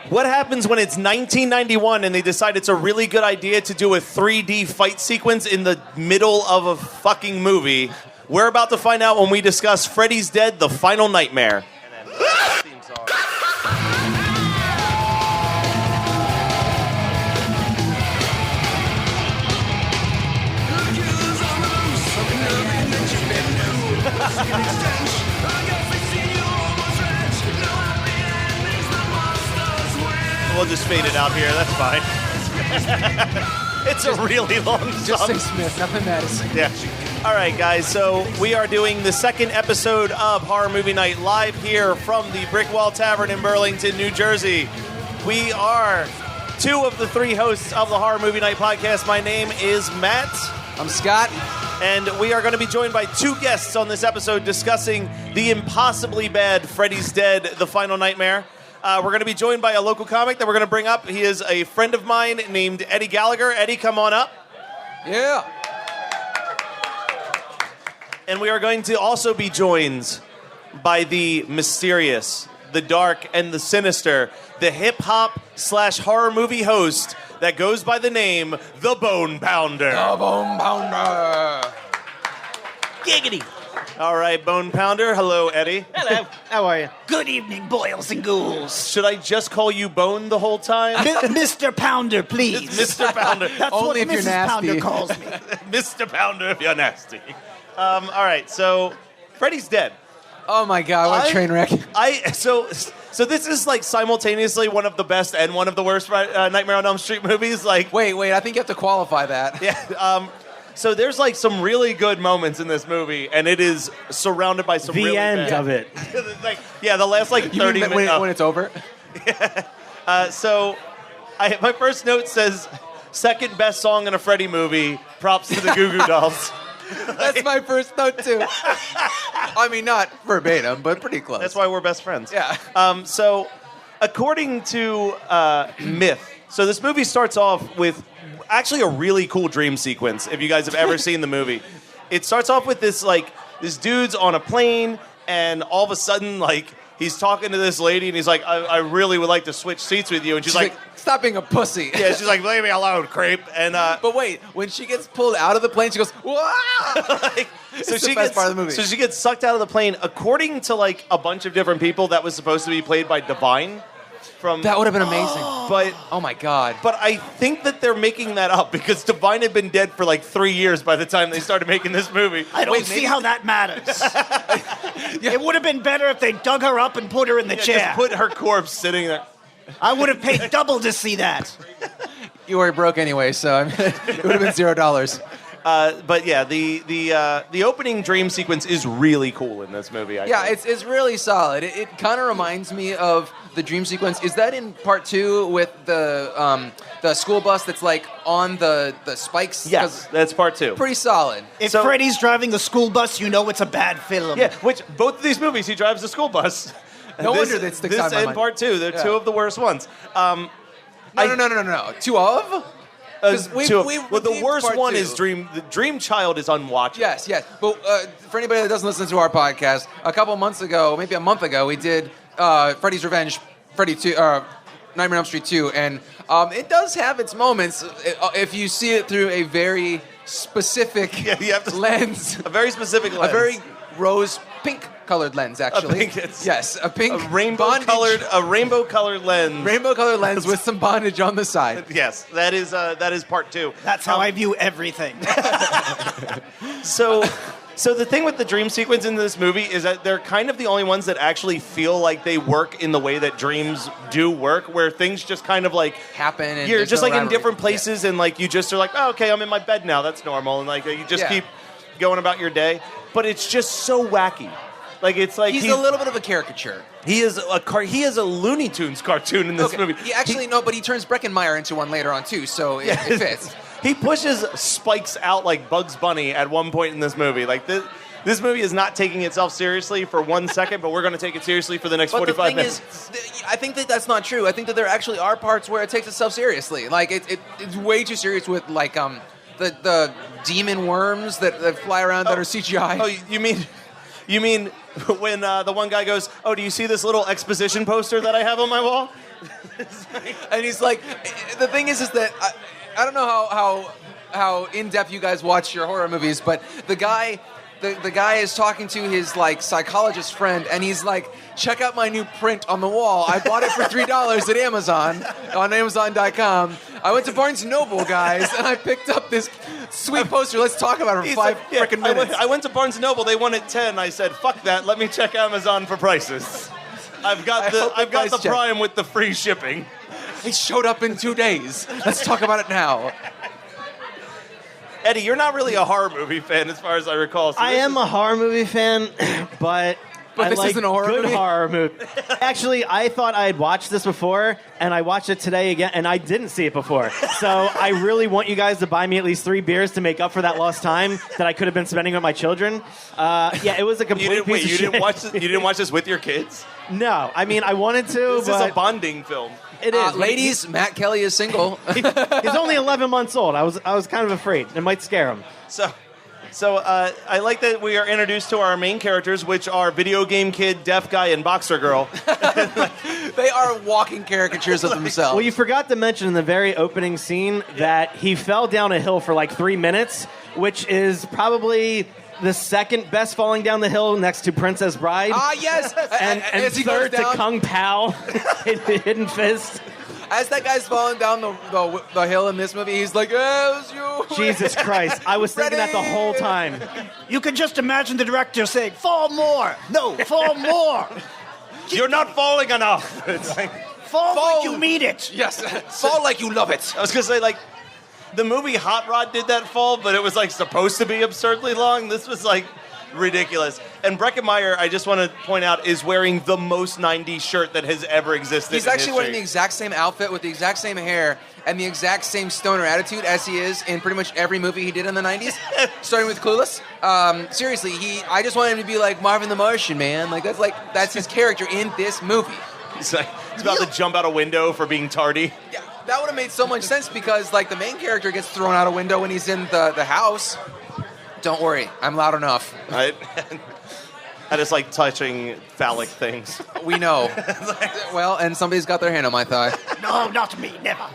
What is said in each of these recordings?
What happens when it's 1991 and they decide it's a really good idea to do a 3D fight sequence in the middle of a fucking movie? We're about to find out when we discuss Freddy's Dead, The Final Nightmare. We'll just fade it out here. That's fine. It's a really long song. Just say Smith, nothing matters. Yeah. All right, guys. So we are doing the second episode of Horror Movie Night live here from the Brickwall Tavern in Burlington, New Jersey. We are two of the three hosts of the Horror Movie Night podcast. My name is Matt. I'm Scott. And we are going to be joined by two guests on this episode discussing the impossibly bad Freddy's Dead, The Final Nightmare. We're going to be joined by a local comic that we're going to bring up. He is a friend of mine named Eddie Gallagher. Eddie, come on up. Yeah. And we are going to also be joined by the mysterious, the dark, and the sinister, the hip-hop/horror movie host that goes by the name The Bone Pounder. The Bone Pounder. Giggity. All right, Bone Pounder. Hello, Eddie. Hello. How are you? Good evening, boils and ghouls. Should I just call you Bone the whole time? Mr. Pounder, please. Mr. Pounder. That's Only what if you're Mrs. nasty. Pounder calls me. Mr. Pounder, if you're nasty. All right, so Freddy's Dead. Oh my God, what a train wreck. So this is like simultaneously one of the best and one of the worst Nightmare on Elm Street movies. Like, Wait, I think you have to qualify that. yeah. So there's like some really good moments in this movie, and it is surrounded by some really bad. of it. Like, yeah, the last like 30 You mean minutes. when it's over? So my first note says, second best song in a Freddy movie, props to the Goo Goo Dolls. That's my first note, too. I mean, not verbatim, but pretty close. That's why we're best friends. Yeah. So according to myth, so this movie starts off with actually a really cool dream sequence, if you guys have ever seen the movie. It starts off with this dude's on a plane, and all of a sudden, like, he's talking to this lady, and he's like, I really would like to switch seats with you. And she's like, stop being a pussy. yeah, she's like, leave me alone, creep. And But wait, when she gets pulled out of the plane, she goes, "Wow!" so the best part of the movie. So she gets sucked out of the plane. According to like a bunch of different people, that was supposed to be played by Divine. That would have been amazing. But oh my God. But I think that they're making that up because Divine had been dead for like 3 years by the time they started making this movie. I don't see how that matters. It would have been better if they dug her up and put her in the chair. Just put her corpse sitting there. I would have paid double to see that. You were broke anyway, so I mean, it would have been $0. But yeah, the opening dream sequence is really cool in this movie. I think. It's really solid. It kind of reminds me of the dream sequence. Is that in part 2 with the school bus that's like on the spikes? Yes, that's part 2. Pretty solid. If Freddy's driving the school bus, you know it's a bad film. Yeah, which both of these movies he drives the school bus. No wonder that sticks out in my This and mind. part 2, they're two of the worst ones. No. 2 of? The worst part one 2. is Dream. The Dream Child is unwatchable. Yes. But for anybody that doesn't listen to our podcast, a couple months ago, maybe a month ago, we did Freddy's Revenge, Freddy 2, Nightmare on Elm Street 2, and it does have its moments if you see it through a very specific lens. A very specific lens. A very rose-pink colored lens, actually. A rainbow colored lens. Rainbow-colored lens with some bondage on the side. Yes, that is part 2. That's how I view everything. So the thing with the dream sequence in this movie is that they're kind of the only ones that actually feel like they work in the way that dreams do work, where things just kind of like happen. And you're just like in different places, and like you just are like, oh, okay, I'm in my bed now. That's normal, and like you just keep going about your day. But it's just so wacky. Like it's like he's a little bit of a caricature. He is a Looney Tunes cartoon in this movie. But he turns Breckin Meyer into one later on too, so it fits. He pushes spikes out like Bugs Bunny at one point in this movie. Like this movie is not taking itself seriously for 1 second, but we're going to take it seriously for the next 45 minutes. Is, I think that's not true. I think that there actually are parts where it takes itself seriously. Like it's way too serious with like the demon worms that fly around that are CGI. Oh, you mean when the one guy goes, oh, do you see this little exposition poster that I have on my wall? And he's like, the thing is that I don't know how in depth you guys watch your horror movies, but the guy is talking to his like psychologist friend, and he's like, check out my new print on the wall. I bought it for $3 at Amazon on Amazon.com. I went to Barnes & Noble, guys, and I picked up this sweet poster. Let's talk about it for five freaking minutes. I went to Barnes & Noble. They wanted 10. I said, fuck that. Let me check Amazon for prices. I've got the Prime with the free shipping. It showed up in 2 days. Let's talk about it now. Eddie, you're not really a horror movie fan, as far as I recall. So I am a horror movie fan, but I this like isn't a horror good movie? horror movie. Actually, I thought I had watched this before, and I watched it today again, and I didn't see it before. So I really want you guys to buy me at least 3 beers to make up for that lost time that I could have been spending with my children. It was a complete piece of shit. You didn't watch this with your kids? No, I mean I wanted to, This but is a bonding film. it is. Ladies, Matt Kelly is single. He's only 11 months old. I was kind of afraid it might scare him. So I like that we are introduced to our main characters, which are video game kid, deaf guy, and boxer girl. They are walking caricatures of themselves. Well, you forgot to mention in the very opening scene that he fell down a hill for like 3 minutes, which is probably the second best falling down the hill next to Princess Bride. Yes! And as he third goes to down, Kung Pao, Hidden Fist. as that guy's falling down the hill in this movie, he's like, it was you. Jesus Christ. I was thinking that the whole time. You can just imagine the director saying, fall more. No, fall more. You're not falling enough. It's like, Fall like you mean it. Yes, fall like you love it. I was going to say, like, the movie Hot Rod did that fall, but it was, like, supposed to be absurdly long. This was, like, ridiculous. And Breckin Meyer, I just want to point out, is wearing the most 90s shirt that has ever existed. He's actually wearing the exact same outfit with the exact same hair and the exact same stoner attitude as he is in pretty much every movie he did in the 90s, starting with Clueless. Seriously, I just want him to be like Marvin the Martian, man. That's his character in this movie. He's about to jump out a window for being tardy. Yeah, that would have made so much sense because like the main character gets thrown out a window when he's in the house. Don't worry, I'm loud enough. Right? I just like touching phallic things. We know. Well, and somebody's got their hand on my thigh. No, not me, never.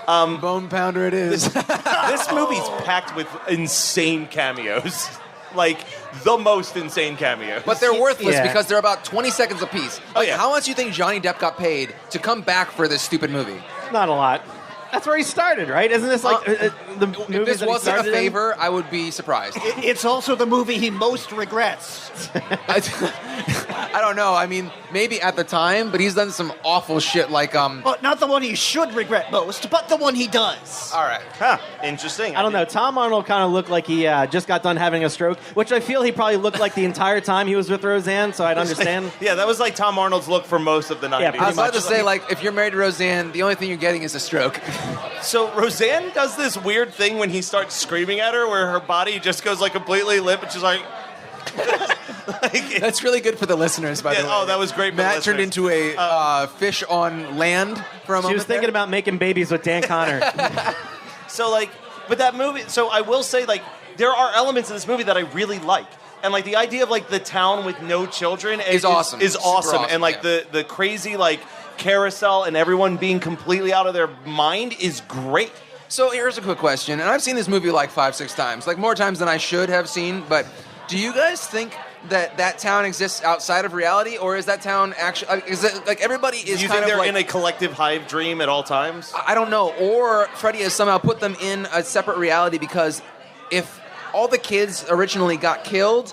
Bone pounder it is. This movie's packed with insane cameos. Like, the most insane cameos. But they're worthless Yeah. because they're about 20 seconds apiece. Oh, yeah. How much do you think Johnny Depp got paid to come back for this stupid movie? Not a lot. That's where he started, right? Isn't this like the If movies this that he wasn't a started in? favor, I would be surprised. It's also the movie he most regrets. I don't know. I mean, maybe at the time, but he's done some awful shit like But not the one he should regret most, but the one he does. All right. Huh, interesting. I don't know. Tom Arnold kind of looked like he just got done having a stroke, which I feel he probably looked like the entire time he was with Roseanne, so I'd understand. Yeah, that was like Tom Arnold's look for most of the 90s. Yeah, I pretty was about much. to say, like, if you're married to Roseanne, the only thing you're getting is a stroke. So Roseanne does this weird thing when he starts screaming at her where her body just goes like completely limp and she's like... That's really good for the listeners, by the way. Oh, that was great for Matt the turned listeners. into a fish on land for a moment. She was thinking about making babies with Dan Connor. So, like, but that movie, so I will say, like, there are elements of this movie that I really like. And, like, the idea of, like, the town with no children Is awesome. Is Super awesome. awesome, And, like, yeah. the crazy, like, carousel and everyone being completely out of their mind is great. So here's a quick question, and I've seen this movie like 5-6 times, like more times than I should have seen, but do you guys think that town exists outside of reality, or is that town actually, is it like everybody is Do you kind think of they're like, in a collective hive dream at all times? I don't know, or Freddy has somehow put them in a separate reality because if all the kids originally got killed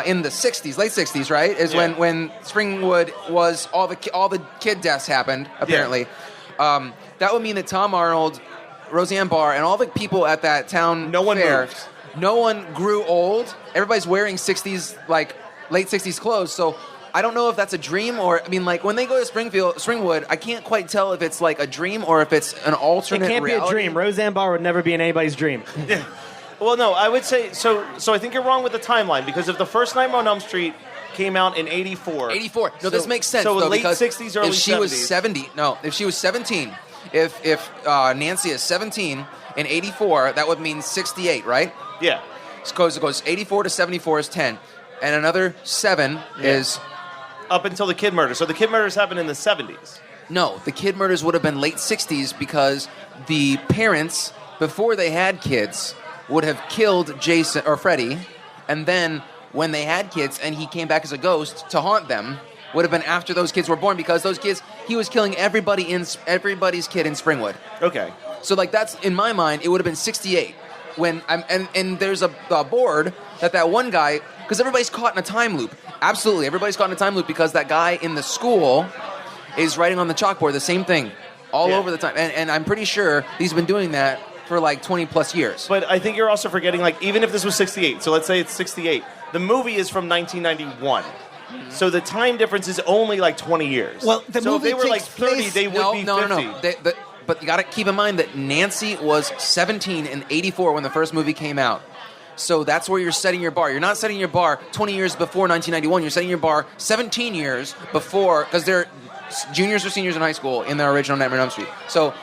in the 60s, late 60s, right, is Yeah. when Springwood was, all the kid deaths happened, apparently. That would mean that Tom Arnold, Roseanne Barr, and all the people at that town No one fair, moved. no one grew old. Everybody's wearing 60s, like late 60s clothes. So I don't know if that's a dream or, I mean, like when they go to Springwood, I can't quite tell if it's like a dream or if it's an It alternate can't reality. be a dream. Roseanne Barr would never be in anybody's dream. Well, no, I would say, so I think you're wrong with the timeline, because if the first Nightmare on Elm Street came out in 84. 84. No, this makes sense. So though, late because 60s, early if she 70s. was 70, no, if she was 17, if Nancy is 17 in 84, that would mean 68, right? Yeah. It goes 84 to 74 is 10, and another 7 is Up until the kid murder. So the kid murders happened in the 70s. No, the kid murders would have been late 60s because the parents, before they had kids, would have killed Jason or Freddy, and then when they had kids and he came back as a ghost to haunt them, would have been after those kids were born because those kids, he was killing everybody's kid in Springwood. Okay. So like that's in my mind, it would have been 68 when and there's a board that one guy, because everybody's caught in a time loop. Absolutely, everybody's caught in a time loop because that guy in the school is writing on the chalkboard the same thing all over the time, and I'm pretty sure he's been doing that for like 20 plus years. But I think you're also forgetting, like, even if this was 68, so let's say it's 68, the movie is from 1991. So the time difference is only like 20 years. Well, the so movie if they were like takes 30, place- they would be 50. No. But you got to keep in mind that Nancy was 17 in 84 when the first movie came out. So that's where you're setting your bar. You're not setting your bar 20 years before 1991. You're setting your bar 17 years before, because they're juniors or seniors in high school in the original Nightmare on Elm Street. So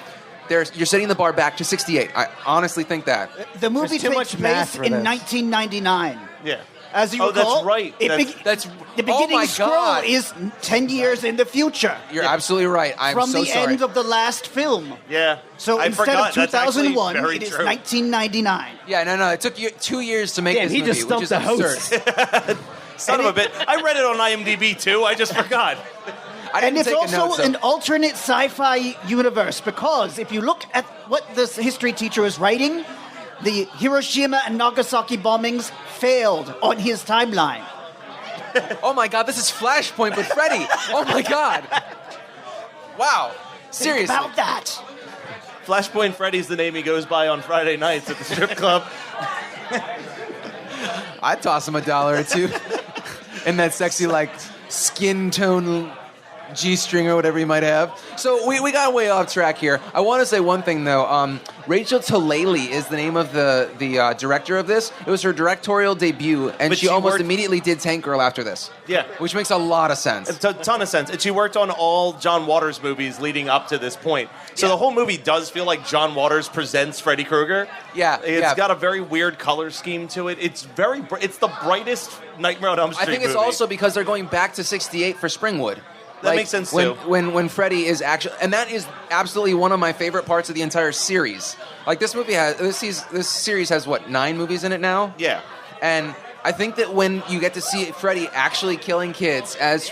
you're setting the bar back to 68. I honestly think that. The movie There's too takes much math place for in this. 1999. Yeah. As you Oh, recall, that's right. That's the beginning oh my scroll God. is 10 years in the future. You're absolutely right. I'm from so the sorry. end of the last film. Yeah. So I instead forgot. of That's actually 2001, very it is true. 1999. Yeah, no. It took you 2 years to make Damn, this he movie, just which stumped is the absurd. host. Son of a bit. I read it on IMDb too. I just forgot. I didn't And it's take a also note, so- an alternate sci-fi universe because if you look at what this history teacher is writing, the Hiroshima and Nagasaki bombings failed on his timeline. Oh my God, this is Flashpoint with Freddy. Oh my God. Wow. Think Seriously. about that. Flashpoint Freddy's the name he goes by on Friday nights at the strip club. I'd toss him $1 or two in that sexy, like, skin tone G-string or whatever you might have. So we got way off track here. I want to say one thing, though. Rachel Talalay is the name of the director of this. It was her directorial debut, and But she she almost worked- immediately did Tank Girl after this. Yeah. Which makes a lot of sense. It's a ton of sense. And she worked on all John Waters movies leading up to this point. So the whole movie does feel like John Waters presents Freddy Krueger. Yeah, It's got a very weird color scheme to it. It's it's the brightest Nightmare on Elm Street I think it's movie. also because they're going back to 68 for Springwood. That makes sense, when, too. When Freddy is actually, and that is absolutely one of my favorite parts of the entire series. Like this movie has, this series has what, 9 movies in it now? Yeah. And I think that when you get to see Freddy actually killing kids as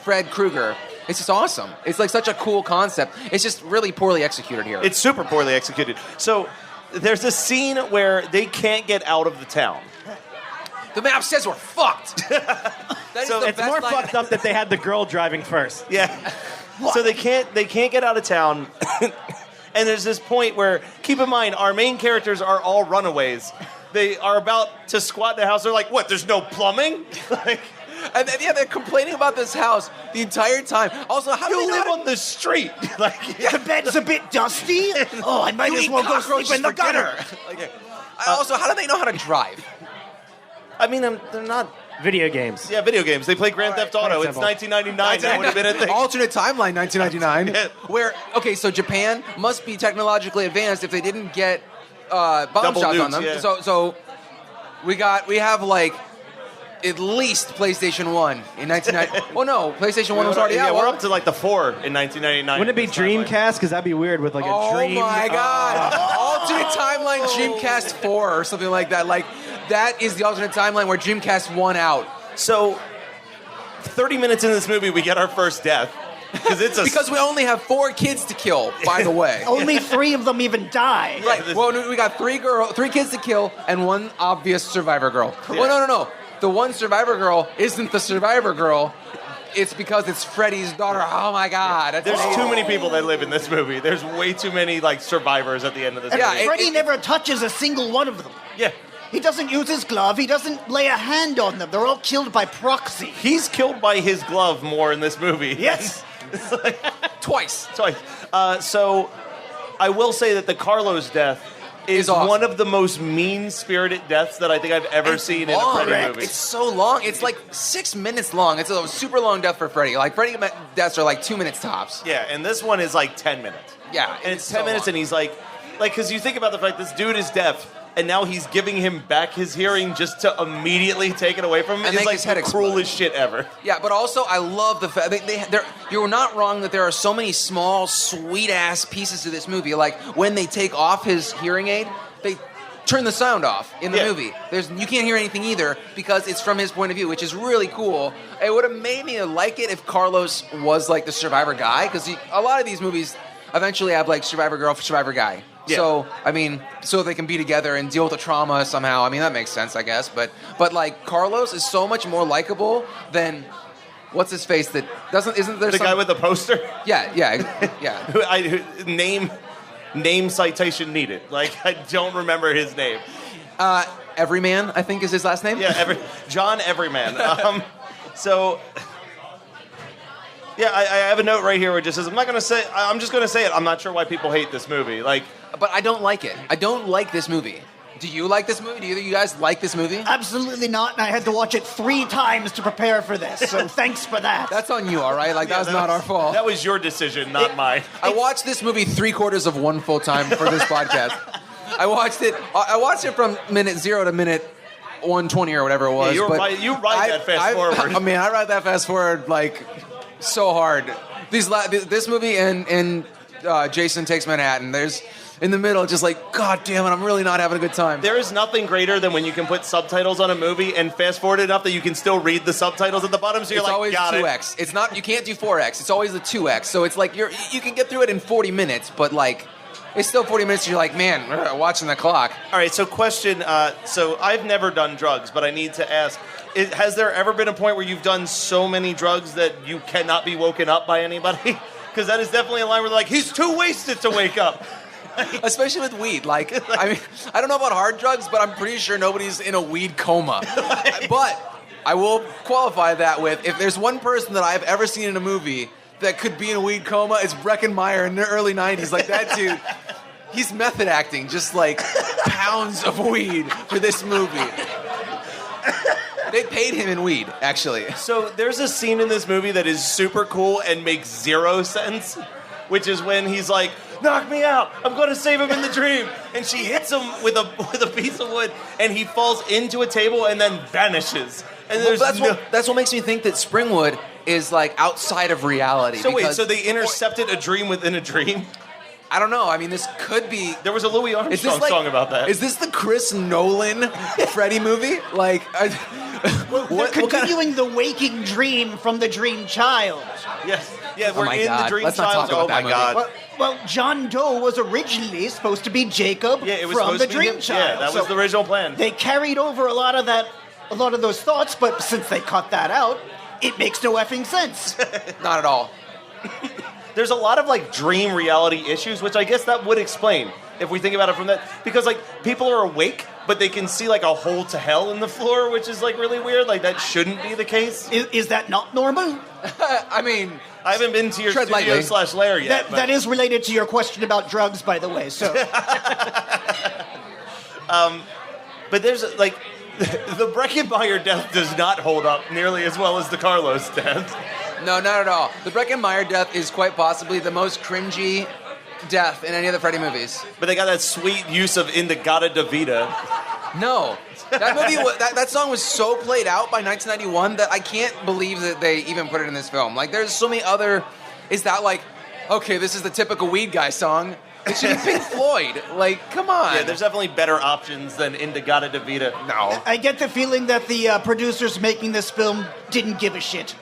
Fred Krueger, it's just awesome. It's like such a cool concept. It's just really poorly executed here. It's super poorly executed. So there's a scene where they can't get out of the town. The map says we're fucked. That is So the It's best more line- fucked up that they had the girl driving first. Yeah. So they can't get out of town. And there's this point where, keep in mind, our main characters are all runaways. They are about to squat in the house. They're like, what, there's no plumbing? Like, And then, yeah, they're complaining about this house the entire time. Also, how do you they live know how on the street. Like, The bed's a bit dusty. Oh, I might to as eat well go cockroaches sleep in the for dinner? gutter. Like, also, how do they know how to drive? I mean, they're not. Video games. Yeah, video games. They play Grand Theft Auto. plain It's simple. 1999. That would have been a thing. Alternate timeline, 1999. Yeah. Where, okay, so Japan must be technologically advanced if they didn't get bomb Double shots nukes, on them. yeah. So we have like at least PlayStation 1 in 1990. Oh no, PlayStation 1 was already yeah, out. we're up to like the 4 in 1999. Wouldn't it be This timeline. Dreamcast? Because that'd be weird with like a Oh dream. my God! Alternate timeline, Dreamcast 4 or something like that. Like that is the alternate timeline where Dreamcast won out. So, 30 minutes in this movie, we get our first death. Because we only have 4 kids to kill, by the way. Only 3 of them even die. Right. Well, we got 3 kids to kill, and 1 obvious survivor girl. Yeah. Well, no. The one survivor girl isn't the survivor girl. It's because it's Freddy's daughter. Oh my God! That's There's amazing. too many people that live in this movie. There's way too many like survivors at the end of this Yeah, movie. Freddy never touches a single one of them. Yeah. He doesn't use his glove. He doesn't lay a hand on them. They're all killed by proxy. He's killed by his glove more in this movie. Yes. Twice. Twice. So I will say that the Carlos death is awesome. one of the most mean-spirited deaths that I think I've ever seen in a Freddy Correct. movie. It's so long. It's like 6 minutes long. It's a super long death for Freddy. Like Freddy deaths are like 2 minutes tops. Yeah, and this one is like 10 minutes. Yeah, And it's it's 10 so minutes long. and he's like, because you think about the fact this dude is deaf, and now he's giving him back his hearing just to immediately take it away from him. And It's make like his head the explode. cruelest shit ever. Yeah, but also I love the fact you're not wrong that there are so many small, sweet ass pieces to this movie. Like when they take off his hearing aid, they turn the sound off in the Yeah. movie. You can't hear anything either because it's from his point of view, which is really cool. It would have made me like it if Carlos was like the survivor guy, because a lot of these movies eventually have like survivor girl, survivor guy. Yeah. So I mean, so they can be together and deal with the trauma somehow. I mean, that makes sense, I guess. But like Carlos is so much more likable than what's his face that doesn't isn't there The some, guy with the poster? yeah. Name citation needed. Like, I don't remember his name. Everyman, I think is his last name. Yeah, John Everyman. So, yeah, I have a note right here where it just says, I'm just going to say it. I'm not sure why people hate this movie. Like, But I don't like it. I don't like this movie. Do you like this movie? Do either of you guys like this movie? Absolutely not, and I had to watch it 3 times to prepare for this, so thanks for that. That's on you, all right? Like, that's not our fault. That was your decision, not mine. I watched this movie 3/4 of one full time for this podcast. I watched it from minute 0 to minute 120 or whatever it was. Yeah, but you ride that fast forward. I mean, I ride that fast forward like so hard. This movie and Jason Takes Manhattan. There's in the middle, just like, God damn it, I'm really not having a good time. There is nothing greater than when you can put subtitles on a movie and fast forward enough that you can still read the subtitles at the bottom, so you're It's like, always got 2x. It's not. You can't do 4x. It's always the 2x. So it's like you can get through it in 40 minutes, but like it's still 40 minutes. You're like, man, watching the clock. All right, so question. So I've never done drugs, but I need to ask, has there ever been a point where you've done so many drugs that you cannot be woken up by anybody? Because that is definitely a line where they're like, he's too wasted to wake up. Especially with weed. Like, I mean, I don't know about hard drugs, but I'm pretty sure nobody's in a weed coma. But I will qualify that with, if there's one person that I've ever seen in a movie that could be in a weed coma, it's Breckin Meyer in the early 90s. Like, that dude, he's method acting just like pounds of weed for this movie. They paid him in weed, actually. So there's a scene in this movie that is super cool and makes zero sense, which is when he's like, knock me out, I'm going to save him in the dream. And she hits him with a piece of wood, and he falls into a table and then vanishes. And Well, there's that's what makes me think that Springwood is like outside of reality. So wait, because- so they intercepted a dream within a dream? I don't know. I mean, this could be. There was a Louis Is this Armstrong like, song about that. Is this the Chris Nolan Freddy movie? Like, They're continuing the waking dream from the dream child. Yes. Yeah, we're my in God. the dream Let's not child. talk about Oh that my movie. God. Well, John Doe was originally supposed to be Jacob Yeah, it was from supposed the to be dream him. child. Yeah, that was the original plan. They carried over a lot of those thoughts, but since they cut that out, it makes no effing sense. not at all. There's a lot of like dream reality issues, which I guess that would explain if we think about it from that, because like people are awake, but they can see like a hole to hell in the floor, which is like really weird. Like that shouldn't be the case. Is that not normal? I mean, I haven't been to your Tread lightly. studio/lair yet. That is related to your question about drugs, by the way. So But there's like the Breckin Meyer death does not hold up nearly as well as the Carlos death. no, not at all. The Breckin Meyer death is quite possibly the most cringy death in any of the Freddy movies. But they got that sweet use of Indagata Davida. No. That movie, that song was so played out by 1991 that I can't believe that they even put it in this film. Like, there's so many other. Is that like, okay, this is the typical weed guy song? It should be Pink Floyd. Like, come on. Yeah, there's definitely better options than Indagata Davida. no. I get the feeling that the producers making this film didn't give a shit.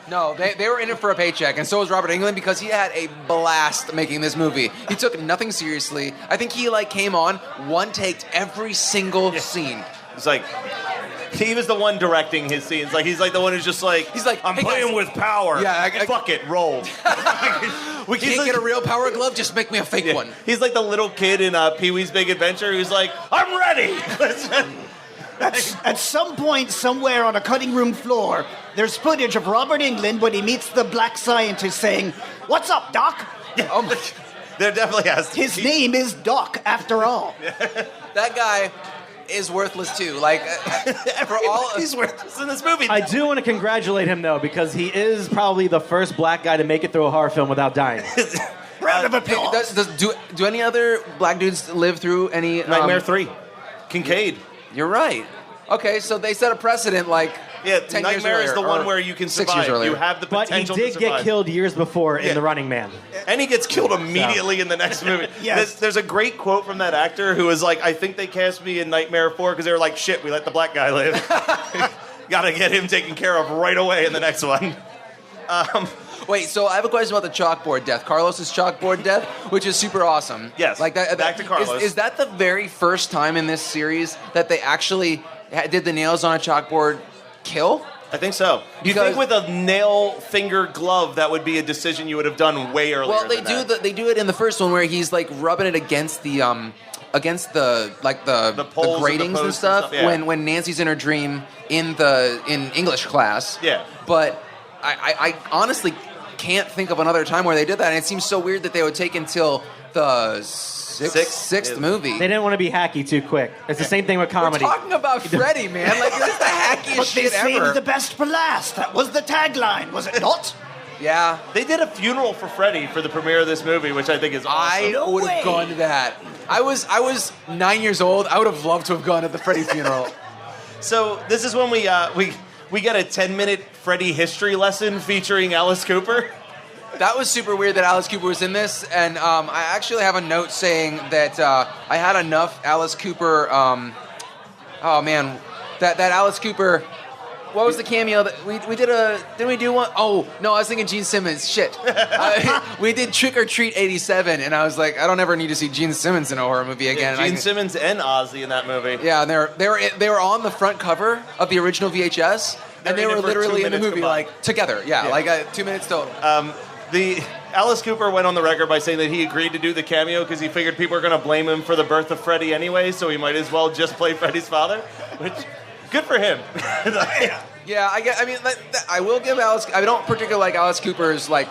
No, they were in it for a paycheck, and so was Robert Englund because he had a blast making this movie. He took nothing seriously. I think he came on, one-taked every single scene. It's like he was the one directing his scenes. Like he's like the one who's just like I'm "Hey, playing guys." with power. Yeah, I- fuck it, roll. We can't get a real Powerglove, just make me a fake one. He's like the little kid in Pee-wee's Big Adventure who's like, I'm ready. At some point, somewhere on a cutting room floor, there's footage of Robert Englund when he meets the black scientist saying, "What's up, Doc?" Oh my, There definitely has to His be. name is Doc, after all. that guy is worthless too. Like, for all He's worthless in this movie. I do want to congratulate him though, because he is probably the first black guy to make it through a horror film without dying. Round of applause. Do any other black dudes live through any Nightmare 3. Kincaid. You're right. Okay, so they set a precedent like Yeah, 10 years Nightmare is earlier, the one or where you can 6 survive. years earlier. You have the But he potential did to get survive. killed years before Yeah. in The Running Man. And he gets killed immediately in the next movie. Yes. There's a great quote from that actor who was like, I think they cast me in Nightmare 4 because they were like, shit, we let the black guy live. Gotta get him taken care of right away in the next one. Wait, so I have a question about the chalkboard death. Carlos's chalkboard death, which is super awesome. Yes. Like that. Back to Carlos. Is that the very first time in this series that they actually did the nails on a chalkboard kill? I think so. You Because- think with a nail finger glove, that would be a decision you would have done way earlier. Well, they than do that. they do it in the first one where he's like rubbing it against the poles of the gratings and posts stuff, and stuff, yeah. when Nancy's in her dream in English class. Yeah. But I honestly can't think of another time where they did that, and it seems so weird that they would take until the sixth Yeah. movie. They didn't want to be hacky too quick. It's the same thing with We're comedy. talking about Freddy, man. Like, this is the hackiest But they shit saved ever. the best for last. That was the tagline, was it not? Yeah. They did a funeral for Freddy for the premiere of this movie, which I think is awesome. I No would way. have gone to that. I was 9 years old. I would have loved to have gone to the Freddy funeral. So this is when we get a 10-minute Freddy history lesson featuring Alice Cooper. That was super weird that Alice Cooper was in this, and I actually have a note saying that I had enough Alice Cooper. That Alice Cooper. What was the cameo that we did? Didn't we do one? Oh no, I was thinking Gene Simmons. Shit, we did Trick or Treat '87, and I was like, I don't ever need to see Gene Simmons in a horror movie again. Gene Simmons and Ozzy in that movie. Yeah, and they were on the front cover of the original VHS, and they in it were for literally 2 in the minutes movie combined. like together. Yeah, Yeah. like 2 minutes total. The Alice Cooper went on the record by saying that he agreed to do the cameo because he figured people were going to blame him for the birth of Freddy anyway, so he might as well just play Freddy's father. Which, good for him. Yeah, I mean, I will give Alice. I don't particularly like Alice Cooper's like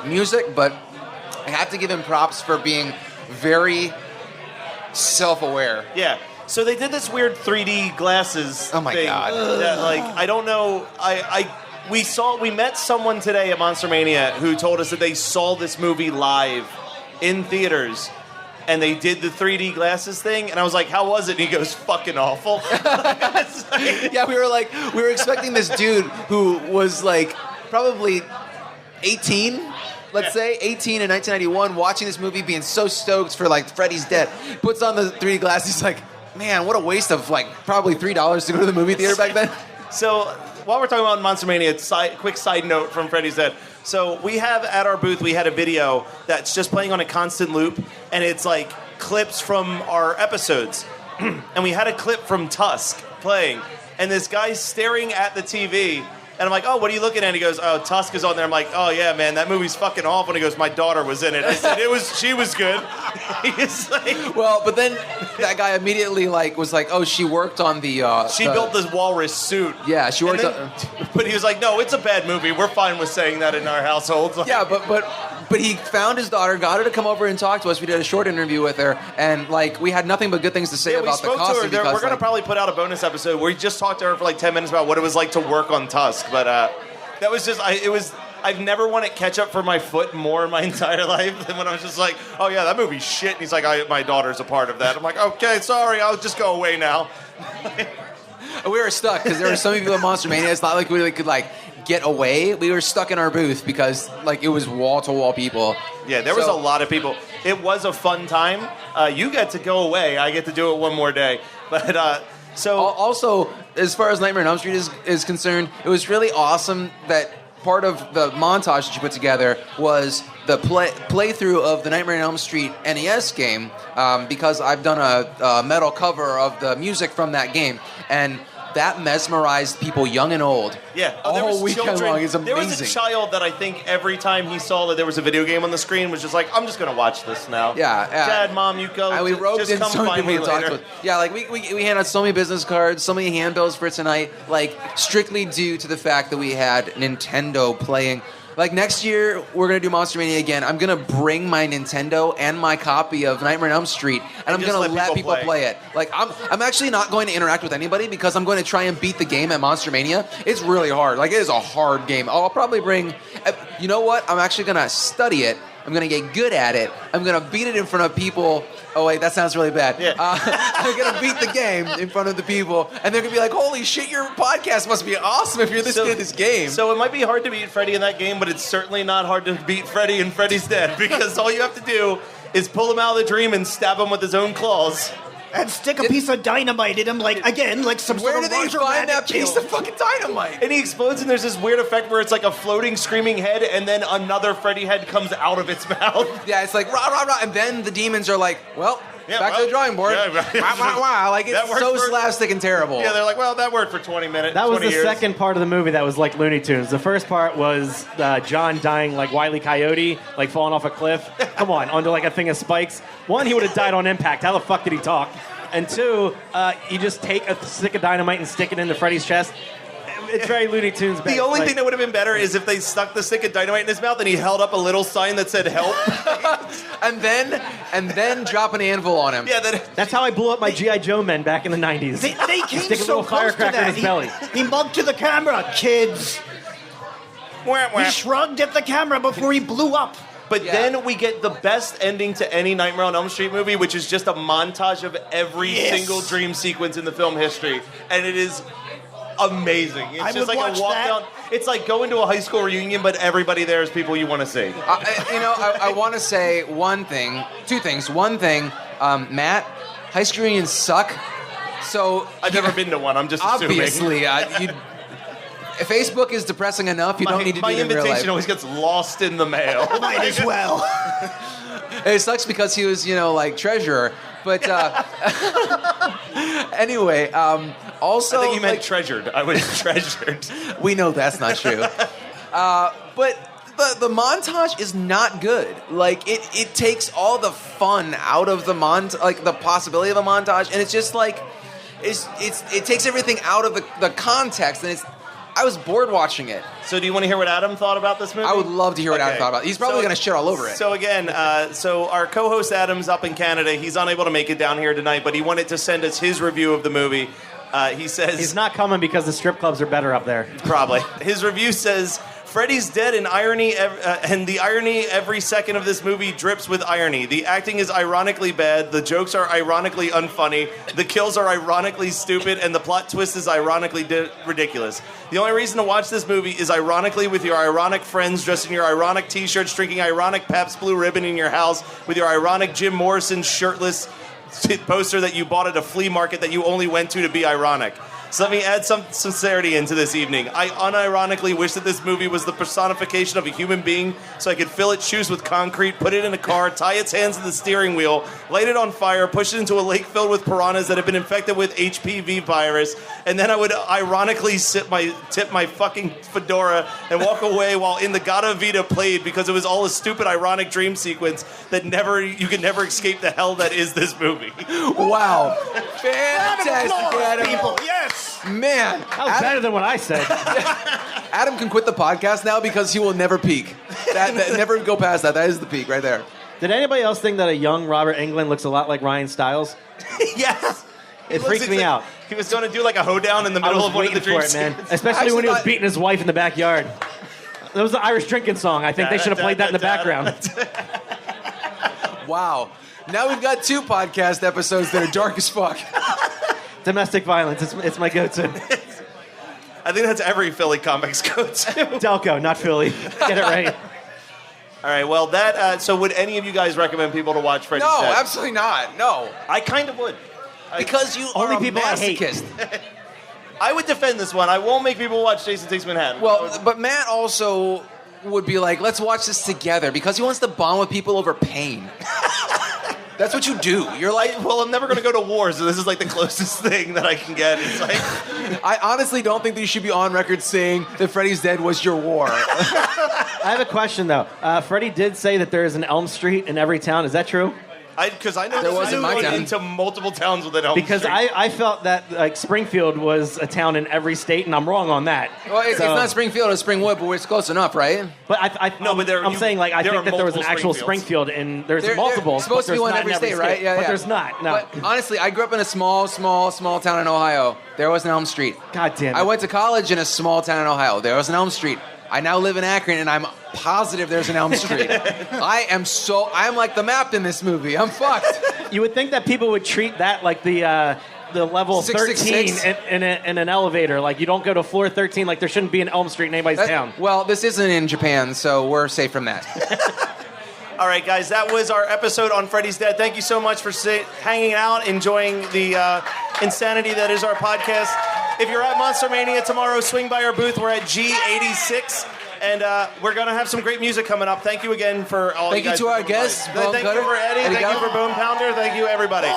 music, but I have to give him props for being very self-aware. Yeah. So they did this weird 3D glasses. Oh my thing God. That, like, I don't know. We met someone today at Monster Mania who told us that they saw this movie live in theaters. And they did the 3D glasses thing, and I was like, "How was it?" And he goes, "Fucking awful." Yeah, we were expecting this dude who was like probably 18, let's say 18 in 1991, watching this movie, being so stoked for like Freddy's dead. Puts on the 3D glasses, he's like, man, what a waste of like probably $3 to go to the movie theater back then. So while we're talking about Monster Mania, quick side note from Freddy's Dead. So we have at our booth, we had a video that's just playing on a constant loop, and it's like clips from our episodes. And we had a clip from Tusk playing, and this guy's staring at the TV, and I'm like, "Oh, what are you looking at?" He goes, "Oh, Tusk is on there." I'm like, "Oh yeah, man, that movie's fucking awful." And he goes, "My daughter was in it." I said, she was good." He's like, Well, but then that guy immediately like was like, "Oh, she worked on the." she built this walrus suit. Yeah, she worked And on. then- but he was like, "No, it's a bad movie. We're fine with saying that in our household." Like, Yeah, but he found his daughter, got her to come over and talk to us. We did a short interview with her, and like we had nothing but good things to say yeah, we about the spoke to her. costume. We're because, going to like, probably put out a bonus episode where we just talked to her for like 10 minutes about what it was like to work on Tusk. But that was just, I've never wanted ketchup for my foot more in my entire life than when I was just like, "Oh yeah, that movie's shit." And he's like, "My daughter's a part of that." I'm like, "Okay, sorry, I'll just go away now." we were stuck because there were so many people at Monster Mania. It's not like we really could like get away. We were stuck in our booth because like it was wall to wall people. Yeah, there was a So- lot of people. It was a fun time. You get to go away. I get to do it one more day. But so Also, as far as Nightmare on Elm Street is concerned, it was really awesome that part of the montage that you put together was the playthrough of the Nightmare on Elm Street NES game, because I've done a metal cover of the music from that game, and that mesmerized people young and old. yeah, all was weekend children. long. It's There was a amazing. child that I think every time he saw that there was a video game on the screen was just like, "I'm just going to watch this now." Yeah, yeah. Dad, Mom, you go. And we roped just in come so many find me people to talk later. to us. Yeah, like we handed out so many business cards, so many handbills for tonight, like strictly due to the fact that we had Nintendo playing. Like next year, we're gonna do Monster Mania again. I'm gonna bring my Nintendo and my copy of Nightmare on Elm Street, and I'm just gonna let let people people play it. Like I'm actually not going to interact with anybody because I'm going to try and beat the game at Monster Mania. It's really hard. Like it is a hard game. I'll probably bring. You know what? I'm actually gonna study it. I'm going to get good at it. I'm going to beat it in front of people. Oh, wait, that sounds really bad. Yeah. I'm going to beat the game in front of the people, and they're going to be like, holy shit, your podcast must be awesome if you're this good at this game. So it might be hard to beat Freddy in that game, but it's certainly not hard to beat Freddy in Freddy's Dead, because all you have to do is pull him out of the dream and stab him with his own claws. And stick a piece of dynamite in him, like some Where sort did of they Roger find that Rabbit piece kill. of fucking dynamite? And he explodes, and there's this weird effect where it's like a floating, screaming head, and then another Freddy head comes out of its mouth. Yeah, it's like, rah, rah, rah. And then the demons are like, well, Yeah, back to the drawing board. yeah, right. Wah, wah, wah. Like, That it's worked so for- slapstick and terrible. Yeah, they're like, well, that worked for 20 minutes. That was 20 the years. second part of the movie that was like Looney Tunes. The first part was John dying like Wile E. Coyote, like falling off a cliff. Come on, onto like a thing of spikes. One, he would have died on impact. How the fuck did he talk? And two, you just take a stick of dynamite and stick it into Freddy's chest. It's very Looney Tunes. The only thing that would have been better is if they stuck the stick of dynamite in his mouth and he held up a little sign that said help. and then drop an anvil on him. Yeah, That's how I blew up my G.I. Joe men back in the 90s. They came Stick a so little close to firecracker in that. his belly. He mugged to the camera, kids. He shrugged at the camera before he blew up. But Yeah. then we get the best ending to any Nightmare on Elm Street movie, which is just a montage of every single dream sequence in the film history. And it is amazing. It's I just would like watch a walk that. down. It's like going to a high school reunion, but everybody there is people you want to see. I want to say two things. One thing, Matt, high school reunions suck. So I've never been to one. I'm just assuming. obviously, if Facebook is depressing enough, you don't need to My do it in real life. invitation always gets lost in the mail. Might as well. It sucks because he was, like treasurer. But anyway, also I think you meant like, treasured. I was treasured. we know that's not true. But the montage is not good. Like it takes all the fun out of the like the possibility of a montage, and it's just like it takes everything out of the context, and I was bored watching it. So do you want to hear what Adam thought about this movie? I would love to hear what Adam thought about it. He's probably going to shit all over it. So again, so our co-host Adam's up in Canada. He's unable to make it down here tonight, but he wanted to send us his review of the movie. He says... He's not coming because the strip clubs are better up there. Probably. His review says... Freddy's dead, and the irony every second of this movie drips with irony. The acting is ironically bad, the jokes are ironically unfunny, the kills are ironically stupid, and the plot twist is ironically ridiculous. The only reason to watch this movie is ironically with your ironic friends dressed in your ironic t-shirts, drinking ironic Pabst Blue Ribbon in your house, with your ironic Jim Morrison shirtless poster that you bought at a flea market that you only went to be ironic. So let me add some sincerity into this evening. I unironically wish that this movie was the personification of a human being so I could fill its shoes with concrete, put it in a car, tie its hands to the steering wheel, light it on fire, push it into a lake filled with piranhas that have been infected with HPV virus, and then I would ironically tip my fucking fedora and walk away while In the Gata Vita played because it was all a stupid ironic dream sequence that you can never escape the hell that is this movie. Wow. Fantastic, Adam. People, yes. Man. That was better than what I said. Adam can quit the podcast now because he will never peak. That never go past that. That is the peak right there. Did anybody else think that a young Robert Englund looks a lot like Ryan Stiles? Yes. It freaked me out. He was going to do like a hoedown in the I middle was of one of the waiting dream for it, man. sequences. Especially when he was thought- beating his wife in the backyard. That was the Irish drinking song. I think they should have played that in the background. Wow. Now we've got 2 podcast episodes that are dark as fuck. Domestic violence. It's my go-to. I think that's every Philly comics go-to. Delco, not Philly. Get it right. All right, well, so would any of you guys recommend people to watch Freddy's No, Dead? absolutely not. No. I kind of would. Because you Only are a people I hate. masochist. I would defend this one. I won't make people watch Jason Takes Manhattan. Well, but Matt also would be like, let's watch this together because he wants to bond with people over pain. That's what you do. You're like, well, I'm never going to go to war, so this is like the closest thing that I can get. It's like, I honestly don't think that you should be on record saying that Freddy's Dead was your war. I have a question, though. Freddie did say that there is an Elm Street in every town. Is that true? because I know There this was is in my going town. into multiple towns with an Elm Because Street. I felt that like Springfield was a town in every state, and I'm wrong on that. Well, it's So- not Springfield, it's Springwood, but it's close enough, right? But No, but I'm saying like I there think are that there was an multiple actual Springfields. Springfield, and there's There- multiple. there's supposed but to be there's one in not every in state, right? Yeah, but yeah. there's not. No. But honestly, I grew up in a small town in Ohio. There was an Elm Street. God damn it. I went to college in a small town in Ohio. There was an Elm Street. I now live in Akron, and I'm positive there's an Elm Street. I'm like the map in this movie. I'm fucked. You would think that people would treat that like the level 13 in an elevator. Like, you don't go to floor 13. Like, there shouldn't be an Elm Street in anybody's town. Well, this isn't in Japan, so we're safe from that. All right, guys, that was our episode on Freddy's Dead. Thank you so much for hanging out, enjoying the insanity that is our podcast. If you're at Monster Mania tomorrow, swing by our booth. We're at G86, and we're going to have some great music coming up. Thank you again for all you guys. Thank you to our guests. Thank you for Eddie. Thank you for Bone Pounder. Thank you, everybody.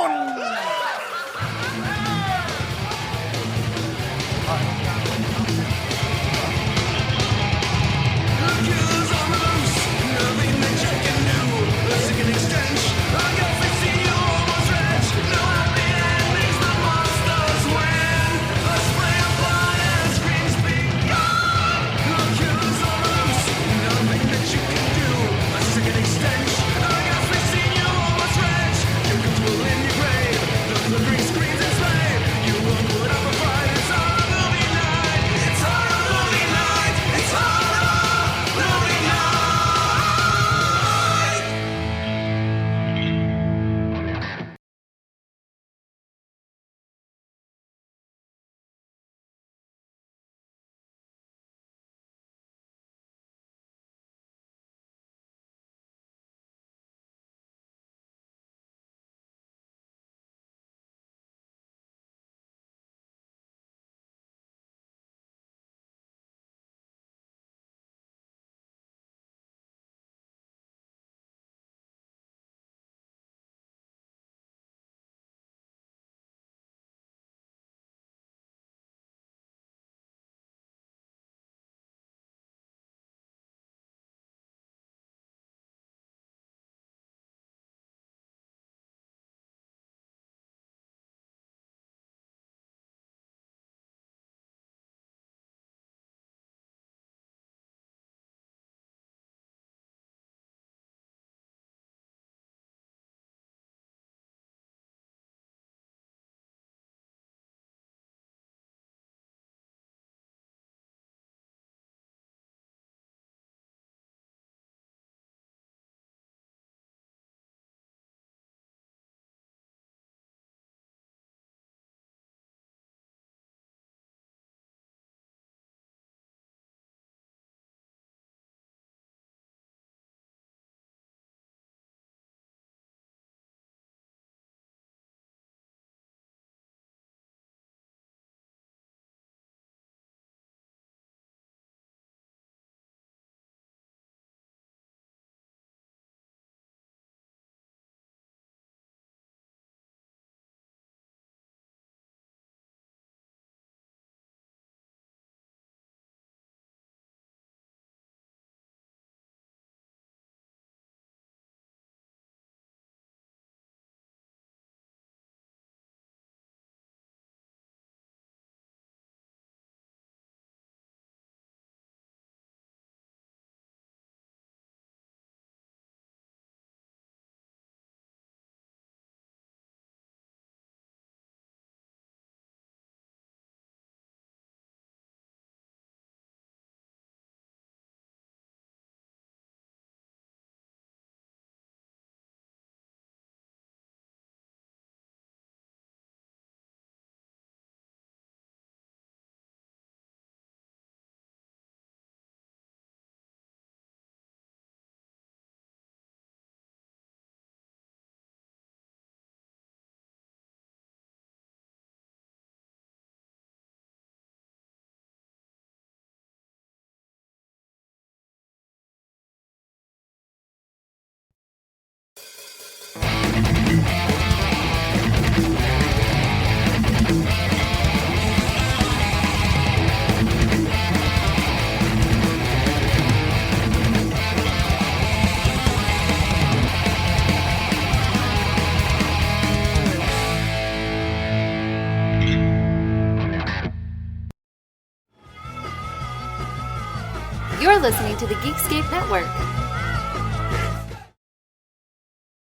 You're listening to the Geekscape Network.